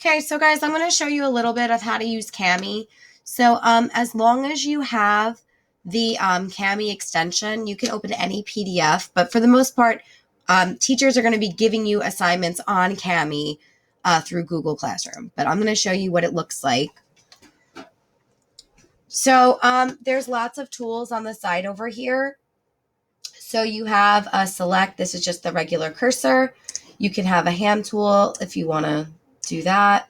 Okay, so guys, I'm going to show you a little bit of how to use Cami. So as long as you have the Cami extension, you can open any PDF, but for the most part, teachers are going to be giving you assignments on Cami through Google Classroom. But I'm going to show you what it looks like. So there's lots of tools on the side over here. So you have a select, this is just the regular cursor. You can have a hand tool if you want to do that.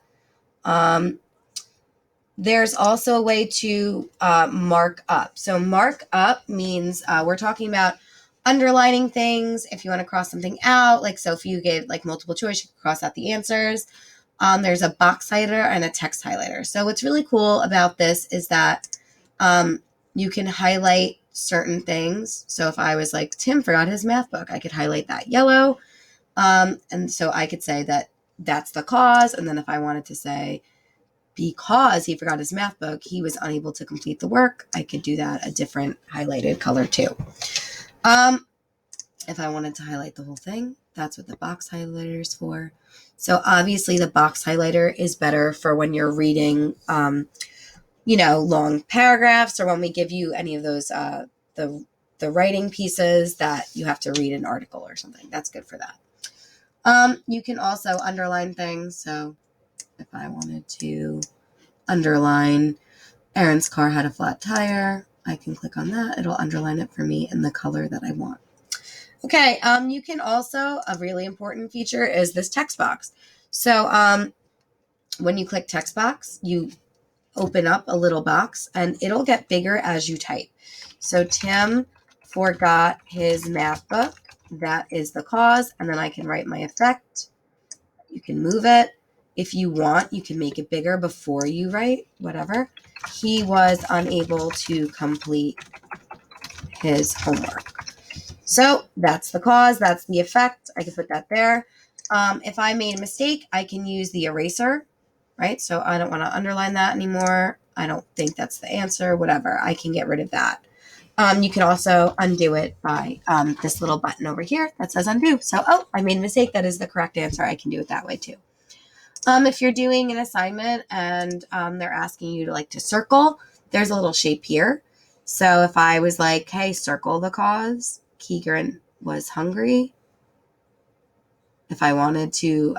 There's also a way to mark up. So mark up means we're talking about underlining things. If you want to cross something out, like so if you gave like multiple choice, you can cross out the answers. There's a box highlighter and a text highlighter. So what's really cool about this is that you can highlight certain things. So if I was like, Tim forgot his math book, I could highlight that yellow. And so I could say that that's the cause. And then if I wanted to say, because he forgot his math book, he was unable to complete the work, I could do that a different highlighted color too. If I wanted to highlight the whole thing, that's what the box highlighter is for. So obviously the box highlighter is better for when you're reading, long paragraphs, or when we give you any of those, the writing pieces that you have to read an article or something. That's good for that. You can also underline things. So if I wanted to underline Aaron's car had a flat tire, I can click on that. It'll underline it for me in the color that I want. Okay, you can also, a really important feature is this text box. So when you click text box, you open up a little box and it'll get bigger as you type. So Tim forgot his math book. That is the cause. And then I can write my effect. You can move it. If you want, you can make it bigger before you write, whatever. He was unable to complete his homework. So that's the cause, that's the effect. I can put that there. If I made a mistake, I can use the eraser, right? So I don't want to underline that anymore. I don't think that's the answer, whatever. I can get rid of that. You can also undo it by this little button over here that says undo. So, I made a mistake. That is the correct answer. I can do it that way too. If you're doing an assignment and they're asking you to circle, there's a little shape here. So if I was like, hey, circle the cause, Keegan was hungry. If I wanted to,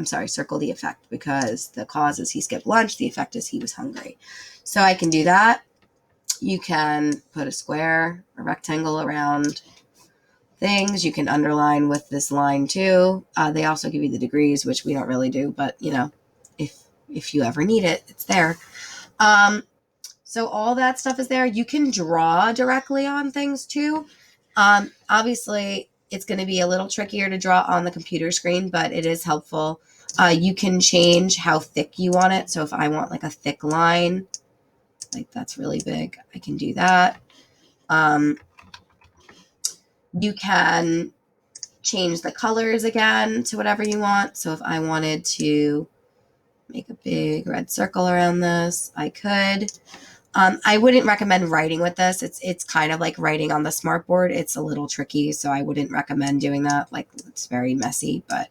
circle the effect, because the cause is he skipped lunch. The effect is he was hungry. So I can do that. You can put a square, a rectangle around things. You can underline with this line too. They also give you the degrees, which we don't really do, but if you ever need it, it's there. So all that stuff is there. You can draw directly on things too. Obviously, it's going to be a little trickier to draw on the computer screen, but it is helpful. You can change how thick you want it. So if I want a thick line, that's really big, I can do that. You can change the colors again to whatever you want. So if I wanted to make a big red circle around this, I could. I wouldn't recommend writing with this. It's kind of like writing on the smartboard. It's a little tricky, so I wouldn't recommend doing that. It's very messy, but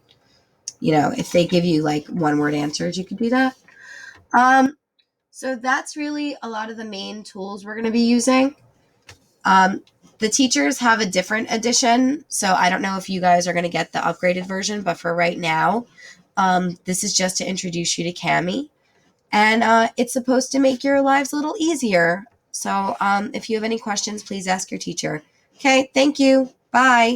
if they give you one-word answers, you can do that. So that's really a lot of the main tools we're going to be using. The teachers have a different edition, so I don't know if you guys are going to get the upgraded version, but for right now, this is just to introduce you to Cami. And it's supposed to make your lives a little easier. So if you have any questions, please ask your teacher. Okay, thank you. Bye.